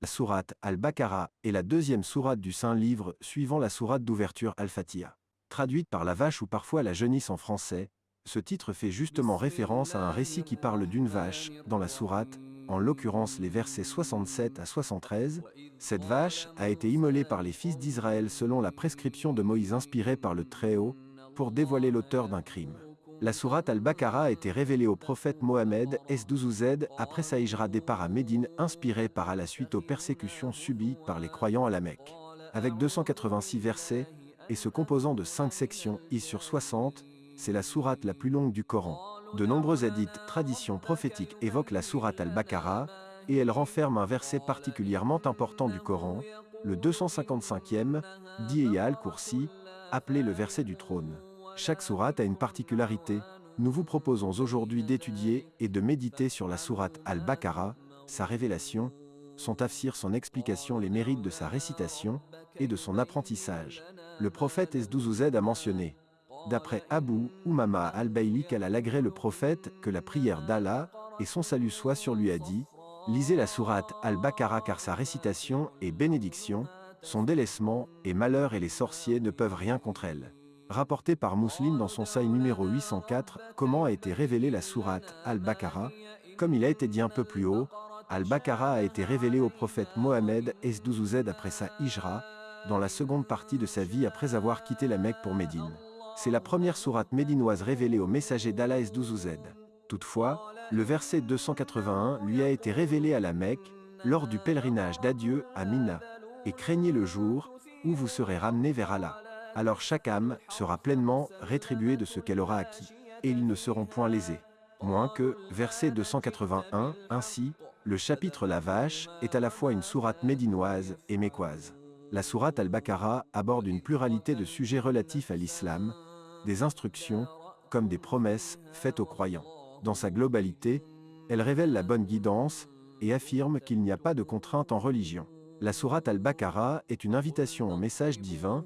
La sourate Al-Baqarah est la deuxième sourate du Saint-Livre suivant la sourate d'ouverture Al-Fatiha. Traduite par la vache ou parfois la genisse en français, ce titre fait justement référence à un récit qui parle d'une vache dans la sourate, en l'occurrence les versets 67 à 73. Cette vache a été immolée par les fils d'Israël selon la prescription de Moïse inspirée par le Très-Haut, pour dévoiler l'auteur d'un crime. La sourate Al-Baqarah a été révélée au prophète Mohammed S12Z après sa hijra départ à Médine, inspirée par à la suite aux persécutions subies par les croyants à la Mecque. Avec 286 versets, et se composant de 5 sections, I sur 60, c'est la sourate la plus longue du Coran. De nombreux hadiths, traditions prophétiques évoquent la sourate Al-Baqarah, et elle renferme un verset particulièrement important du Coran, le 255e, dit Aya al-Kursi, appelé le verset du trône. Chaque sourate a une particularité. Nous vous proposons aujourd'hui d'étudier et de méditer sur la sourate Al-Baqarah, sa révélation, son tafsir, son explication, les mérites de sa récitation et de son apprentissage. Le prophète S12Z a mentionné, d'après Abu Umama al-Bayli qu'Allah l'agrée le prophète, que la prière d'Allah et son salut soit sur lui a dit, lisez la sourate Al-Baqarah car sa récitation et bénédiction, son délaissement et malheur et les sorciers ne peuvent rien contre elle. Rapporté par Muslim dans son Sahih numéro 804, comment a été révélée la sourate Al-Baqarah. Comme il a été dit un peu plus haut, Al-Baqarah a été révélée au prophète Mohammed S12Z après sa hijra, dans la seconde partie de sa vie après avoir quitté la Mecque pour Médine. C'est la première sourate médinoise révélée au messager d'Allah S12Z. Toutefois, le verset 281 lui a été révélé à la Mecque, lors du pèlerinage d'adieu à Mina. Et craignez le jour où vous serez ramenés vers Allah. Alors chaque âme sera pleinement rétribuée de ce qu'elle aura acquis, et ils ne seront point lésés. Moins que, verset 281, ainsi, le chapitre La Vache est à la fois une sourate médinoise et mécoise. La sourate Al-Baqarah aborde une pluralité de sujets relatifs à l'islam, des instructions, comme des promesses faites aux croyants. Dans sa globalité, elle révèle la bonne guidance et affirme qu'il n'y a pas de contrainte en religion. La sourate Al-Baqarah est une invitation au message divin.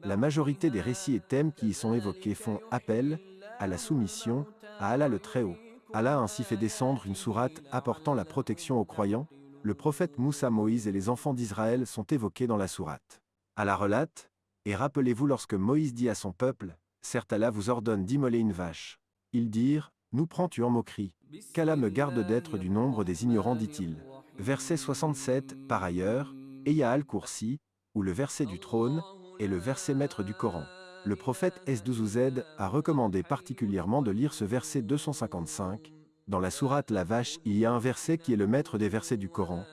La majorité des récits et thèmes qui y sont évoqués font appel à la soumission à Allah le Très-Haut. Allah a ainsi fait descendre une sourate apportant la protection aux croyants. Le prophète Moussa, Moïse et les enfants d'Israël sont évoqués dans la sourate. Allah relate, et rappelez-vous lorsque Moïse dit à son peuple, certes Allah vous ordonne d'immoler une vache. Ils dirent, nous prends-tu en moquerie? Qu'Allah me garde d'être du nombre des ignorants, dit-il. Verset 67, par ailleurs, Aya al-Kursi, ou le verset du trône, est le verset maître du Coran. Le prophète S12Z a recommandé particulièrement de lire ce verset 255. Dans la sourate La Vache, il y a un verset qui est le maître des versets du Coran.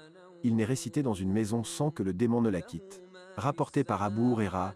Il n'est récité dans une maison sans que le démon ne la quitte. Rapporté par Abu Huraira.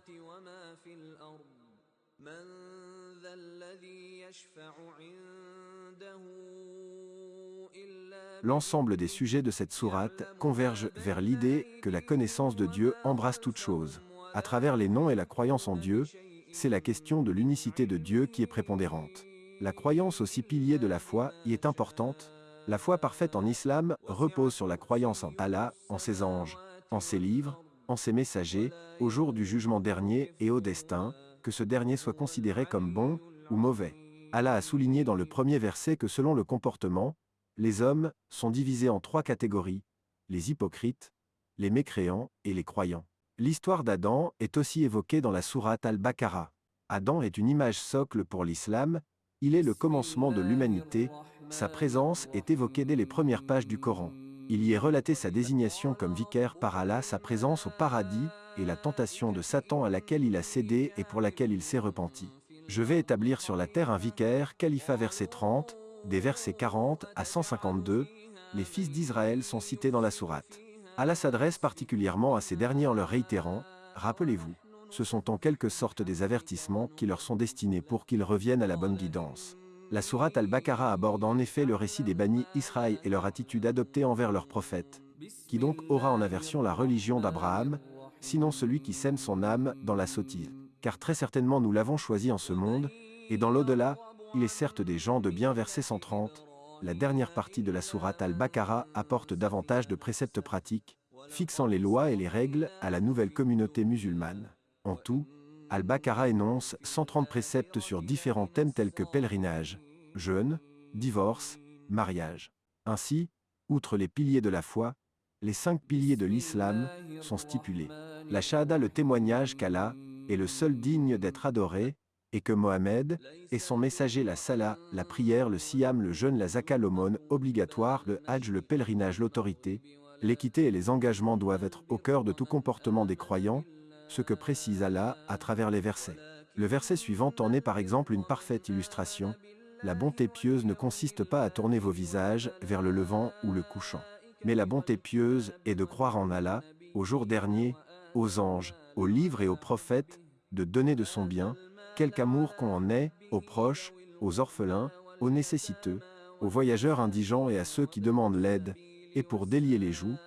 L'ensemble des sujets de cette sourate convergent vers l'idée que la connaissance de Dieu embrasse toute chose. À travers les noms et la croyance en Dieu, c'est la question de l'unicité de Dieu qui est prépondérante. La croyance aux 6 piliers de la foi y est importante. La foi parfaite en islam repose sur la croyance en Allah, en ses anges, en ses livres, en ses messagers, au jour du jugement dernier et au destin, que ce dernier soit considéré comme bon ou mauvais. Allah a souligné dans le premier verset que selon le comportement, les hommes sont divisés en 3 catégories, les hypocrites, les mécréants et les croyants. L'histoire d'Adam est aussi évoquée dans la sourate Al-Baqarah. Adam est une image socle pour l'islam, il est le commencement de l'humanité, sa présence est évoquée dès les premières pages du Coran. Il y est relaté sa désignation comme vicaire par Allah, sa présence au paradis, et la tentation de Satan à laquelle il a cédé et pour laquelle il s'est repenti. Je vais établir sur la terre un vicaire, Khalifa verset 30, des versets 40 à 152, les fils d'Israël sont cités dans la sourate. Allah s'adresse particulièrement à ces derniers en leur réitérant, rappelez-vous, ce sont en quelque sorte des avertissements qui leur sont destinés pour qu'ils reviennent à la bonne guidance. La sourate Al-Baqarah aborde en effet le récit des Bani Israël et leur attitude adoptée envers leur prophète. Qui donc aura en aversion la religion d'Abraham, sinon celui qui sème son âme dans la sottise. Car très certainement nous l'avons choisi en ce monde, et dans l'au-delà, il est certes des gens de bien. Verset 130, la dernière partie de la sourate Al-Baqarah apporte davantage de préceptes pratiques, fixant les lois et les règles à la nouvelle communauté musulmane. En tout, Al-Baqarah énonce 130 préceptes sur différents thèmes tels que pèlerinage, jeûne, divorce, mariage. Ainsi, outre les piliers de la foi, les 5 piliers de l'islam sont stipulés. La shahada, le témoignage qu'Allah est le seul digne d'être adoré, et que Mohammed est son messager, la salat, la prière, le siyam, le jeûne, la zakat, l'aumône obligatoire, le hajj, le pèlerinage, l'autorité, l'équité et les engagements doivent être au cœur de tout comportement des croyants, ce que précise Allah à travers les versets. Le verset suivant en est par exemple une parfaite illustration. La bonté pieuse ne consiste pas à tourner vos visages vers le levant ou le couchant. Mais la bonté pieuse est de croire en Allah, au jour dernier, aux anges, aux livres et aux prophètes, de donner de son bien, quelque amour qu'on en ait, aux proches, aux orphelins, aux nécessiteux, aux voyageurs indigents et à ceux qui demandent l'aide, et pour délier les joues,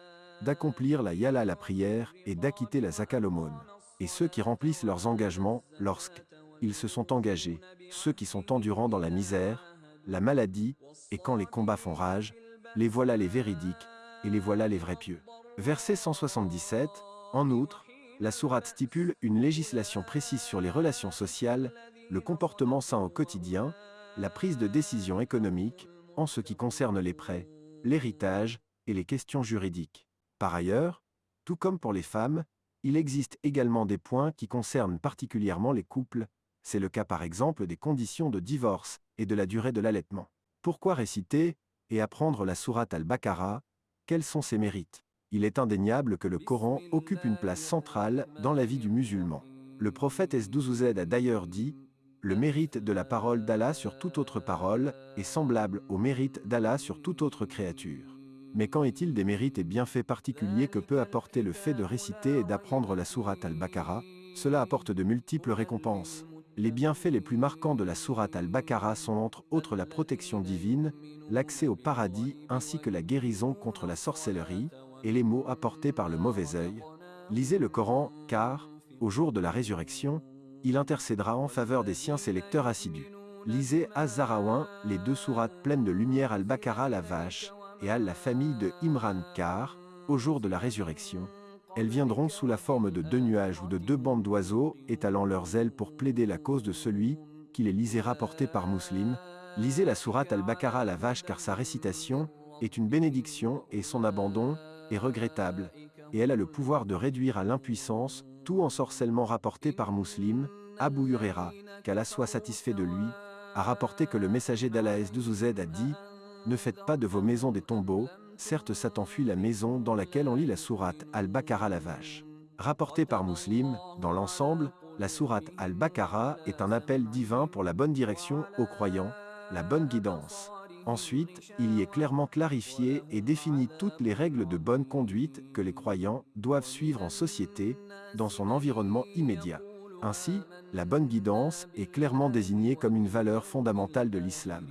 d'accomplir la yala, la prière, et d'acquitter la zakat, l'aumône. Et ceux qui remplissent leurs engagements lorsqu'ils se sont engagés, ceux qui sont endurants dans la misère, la maladie, et quand les combats font rage, les voilà les véridiques, et les voilà les vrais pieux. Verset 177, en outre, la sourate stipule une législation précise sur les relations sociales, le comportement sain au quotidien, la prise de décision économique, en ce qui concerne les prêts, l'héritage et les questions juridiques. Par ailleurs, tout comme pour les femmes, il existe également des points qui concernent particulièrement les couples, c'est le cas par exemple des conditions de divorce et de la durée de l'allaitement. Pourquoi réciter et apprendre la sourate Al-Baqarah? Quels sont ses mérites? Il est indéniable que le Coran occupe une place centrale dans la vie du musulman. Le prophète S12Z a d'ailleurs dit « Le mérite de la parole d'Allah sur toute autre parole est semblable au mérite d'Allah sur toute autre créature. » Mais qu'en est-il des mérites et bienfaits particuliers que peut apporter le fait de réciter et d'apprendre la sourate Al-Baqarah? Cela apporte de multiples récompenses. Les bienfaits les plus marquants de la sourate Al-Baqarah sont entre autres la protection divine, l'accès au paradis ainsi que la guérison contre la sorcellerie, et les maux apportés par le mauvais œil. Lisez le Coran, car, au jour de la résurrection, il intercédera en faveur des siens ses lecteurs assidus. Lisez Az-Zahraouin, les 2 sourates pleines de lumière Al-Baqarah, la vache, et la famille de Imran, car, au jour de la résurrection, elles viendront sous la forme de 2 nuages ou de 2 bandes d'oiseaux étalant leurs ailes pour plaider la cause de celui qui les lisait, rapporté par Muslim. Lisez la sourate Al-Baqarah, la vache, car sa récitation est une bénédiction et son abandon est regrettable, et elle a le pouvoir de réduire à l'impuissance tout ensorcellement, rapporté par Muslim. Abu Huraira, qu'Allah soit satisfait de lui, a rapporté que le messager d'Allah S12Z a dit « Ne faites pas de vos maisons des tombeaux, certes Satan fuit la maison dans laquelle on lit la sourate Al-Baqarah, la vache. » Rapporté par Muslim, dans l'ensemble, la sourate Al-Baqarah est un appel divin pour la bonne direction aux croyants, la bonne guidance. Ensuite, il y est clairement clarifié et défini toutes les règles de bonne conduite que les croyants doivent suivre en société, dans son environnement immédiat. Ainsi, la bonne guidance est clairement désignée comme une valeur fondamentale de l'islam.